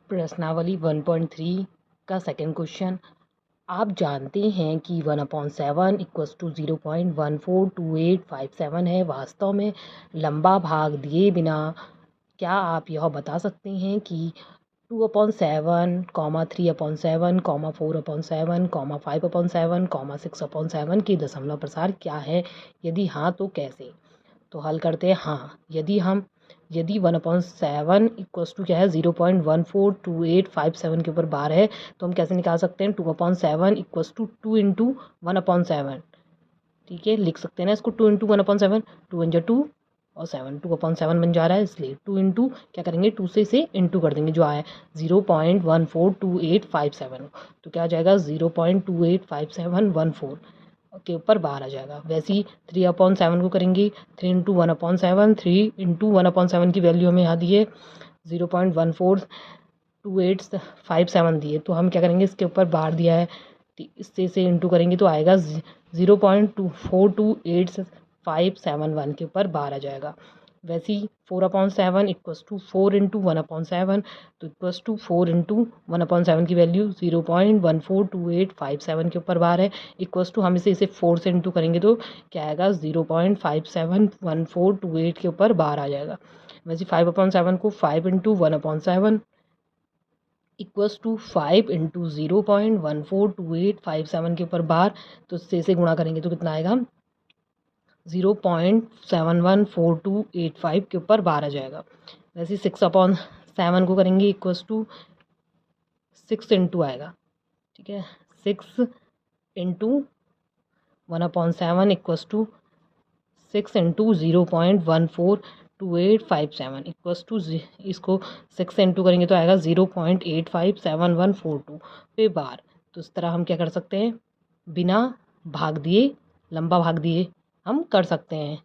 प्रश्नावली 1.3 का second question. आप जानते हैं कि 1/7 इक्वल्स टू 0.142857 है। वास्तव में लंबा भाग दिए बिना क्या आप यह बता सकते हैं कि 2/7, 3/7, 4/7, 5/7, 6/7 के दशमलव प्रसार क्या है? यदि हाँ तो कैसे? तो हल करते हैं। हाँ, यदि 1/7 इक्वल्स टू क्या है 0.142857 के ऊपर बार है तो हम कैसे निकाल सकते हैं 2/7 इक्वल्स टू 2 इंटू 1/7। ठीक है, लिख सकते हैं ना इसको 2 इंटू 1/7, 2 × 2 और 7 2/7 बन जा रहा है, इसलिए 2 इंटू क्या करेंगे 2 से इसे इंटू कर देंगे जो आया 0.142857। तो क्या आ जाएगा 0.285714 के ऊपर बाहर आ जाएगा। वैसे ही 3/7 को करेंगे 3 इंटू 1/7, 3 इंटू 1/7 की वैल्यू हमें यहाँ दी है 0.142857 दी है। तो हम क्या करेंगे इसके ऊपर बाहर दिया है इससे इसे इंटू करेंगे तो आएगा 0.42857 के ऊपर बाहर आ जाएगा। वैसे ही 4/7 इक्वल्स टू 4 इंटू 1/7 तो इक्वल्स टू 4 इंटू 1/7 की वैल्यू 0.142857 के ऊपर बाहर है इक्वल्स टू हम इसे 4 से इंटू करेंगे तो क्या आएगा 0.571428 के ऊपर बाहर आ जाएगा। वैसे 5/7 को 5 इंटू 1/7 इक्वल्स टू 5 इंटू 0.142857 के ऊपर बार तो इससे इसे गुणा करेंगे तो कितना आएगा 0.714285 के ऊपर बार आ जाएगा। वैसे 6/7 को करेंगे इक्वल्स टू 6 इंटू आएगा। ठीक है, 6 into 1/7 equals to 6 into 0.142857 equals to इसको 6 इंटू करेंगे तो आएगा 0.857142 पे बार। तो इस तरह हम क्या कर सकते हैं बिना भाग दिए लंबा भाग दिए हम कर सकते हैं।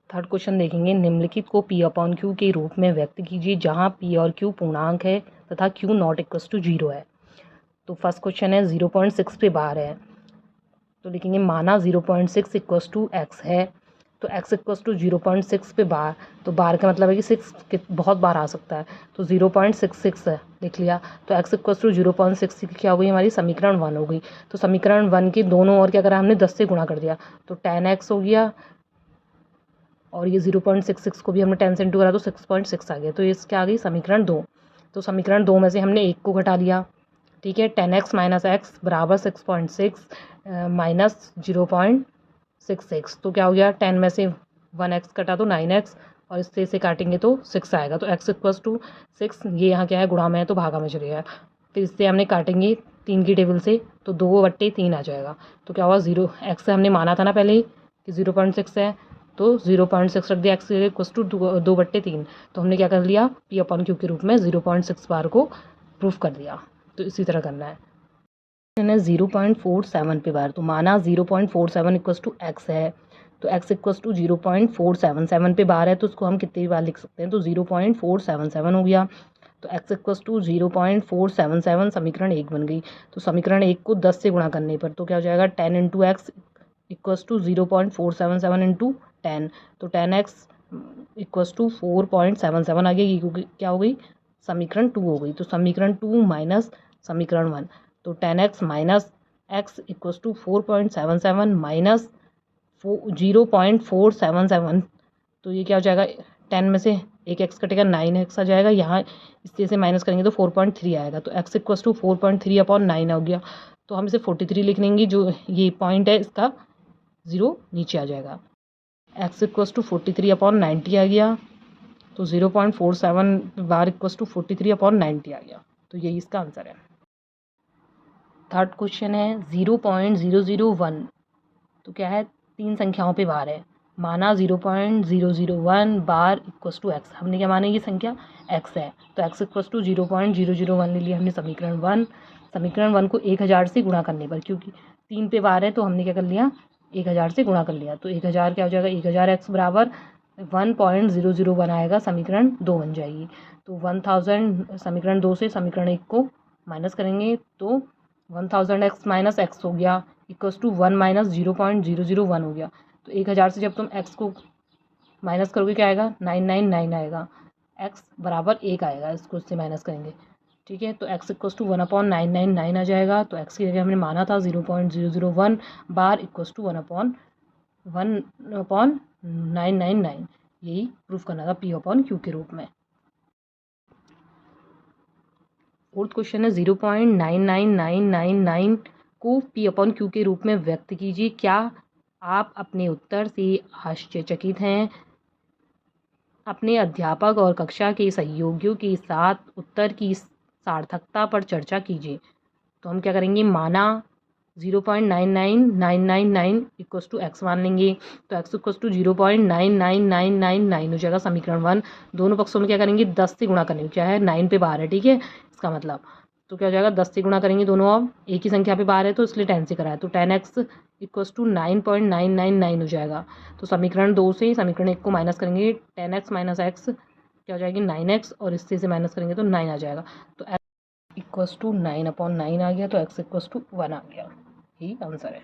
थर्ड क्वेश्चन देखेंगे, निम्नलिखित को P/Q के रूप में व्यक्त कीजिए जहां P और Q पूर्णांक है तथा Q नॉट इक्वल्स टू 0 है। तो फर्स्ट क्वेश्चन है 0.6 पे बार है तो लिखेंगे माना 0.6 इक्वल्स टू एक्स है तो x इक्वल्स टू 0.6 पे बार, तो बार का मतलब है कि 6 बहुत बार आ सकता है तो 0.66 है लिख लिया। तो x इक्वल्स टू 0.6 क्या हो गई हमारी समीकरण 1 हो गई। तो समीकरण 1 के दोनों ओर क्या करा हमने 10 से गुणा कर दिया तो 10x हो गया और ये 0.66 को भी हमने 10 से इंटू करा तो 6.6 आ गया। तो इस क्या आ गई समीकरण 2। तो समीकरण 2 में से हमने 1 को घटा लिया। ठीक है, 10x माइनस एक्स बराबर 6.6 माइनस 0.66 तो क्या हो गया 10 में से 1x कटा तो 9x और इससे इसे काटेंगे तो 6 आएगा। तो x इक्वल्स टू 6 ये यहाँ क्या है गुणा में है तो भागा में चलेगा। फिर इससे हमने काटेंगे 3 की टेबल से तो 2/3 आ जाएगा। तो क्या हुआ 0 x से हमने माना था ना पहले ही कि 0.6 है तो 0.6 रख दिया x इक्वल्स टू 2/3। तो हमने क्या कर लिया P/Q के रूप में 0.6 बार को प्रूफ कर दिया। तो इसी तरह करना है 0.47 पे बार। तो माना 0.47 इक्वल्स टू एक्स है तो x इक्वल्स टू 0.477 पे बार है तो उसको हम कितनी बार लिख सकते हैं तो 0.477 हो गया। तो x इक्वल्स टू 0.477 समीकरण 1 बन गई। तो समीकरण 1 को 10 से गुणा करने पर तो क्या हो जाएगा 10 into x equals to 0.477 into 10 तो 10x इक्वल्स टू 4.77 आ गई क्योंकि क्या हो गई समीकरण 2 हो गई। तो समीकरण 2 माइनस समीकरण 1 तो 10x minus x equals to 4.77 minus 0.477 तो ये क्या हो जाएगा 10 में से एक x कटेगा 9x आ जाएगा। यहाँ इससे से माइनस करेंगे तो 4.3 आएगा। तो x इक्वल्स टू 4.3/9 हो गया। तो हम इसे 43 लिख लेंगे जो ये पॉइंट है इसका 0 नीचे आ जाएगा। x इक्वल्स टू 43/90 आ गया तो 0.47 बार इक्वल्स टू 43/90 आ गया। तो यही इसका आंसर है। थर्ड क्वेश्चन है 0.001 तो क्या है 3 संख्याओं पे बार है माना 0.001 बार इक्वल्स टू एक्स। हमने क्या माना ये संख्या x है तो x इक्वल्स टू 0.001 ले लिया हमने समीकरण 1। समीकरण 1 को 1000 से गुणा करने पर क्योंकि 3 पे बार है तो हमने क्या कर लिया 1000 से गुणा कर लिया। तो 1000 क्या हो जाएगा 1000x बराबर 1.001 आएगा समीकरण 2 बन जाएगी। तो 1000 समीकरण 2 से समीकरण 1 को माइनस करेंगे तो 1000x माइनस एक्स हो गया इक्वल्स टू 1 माइनस 0.001 हो गया। तो 1000 से जब तुम x को माइनस करोगे क्या आएगा, 999 आएगा, x बराबर 1 आएगा, इसको इससे माइनस करेंगे, ठीक है। तो x इक्वस टू 1/999 आ जाएगा। तो x की जगह हमने माना था 0.001 बार इक्वस टू 1/999, यही प्रूफ करना था p अपॉन q के रूप में। फोर्थ क्वेश्चन है 0.99999 को p अपॉन q के रूप में व्यक्त कीजिए। क्या आप अपने उत्तर से आश्चर्यचकित हैं? अपने अध्यापक और कक्षा के सहयोगियों के साथ उत्तर की सार्थकता पर चर्चा कीजिए। तो हम क्या करेंगे, माना 0.99999 इक्वस टू एक्स मान लेंगे। तो एक्स इक्वस टू 0.99999 हो जाएगा समीकरण 1। दोनों पक्षों में क्या करेंगे, 10 से गुणा करेंगे, क्या है 9 पे बाहर है, ठीक है, इसका मतलब तो क्या हो जाएगा 10 से गुणा करेंगे दोनों, अब एक ही संख्या पे बाहर है तो इसलिए 10 से कराया, तो 10x इक्वस टू 9.999 हो जाएगा। तो समीकरण 2 से समीकरण 1 को माइनस करेंगे, 10x माइनस एक्स क्या हो जाएगी 9x, और इससे से माइनस करेंगे तो 9 आ जाएगा। तो x इक्वस टू 9/9 आ गया, तो x इक्वस टू 1 आ गया, यही आंसर है।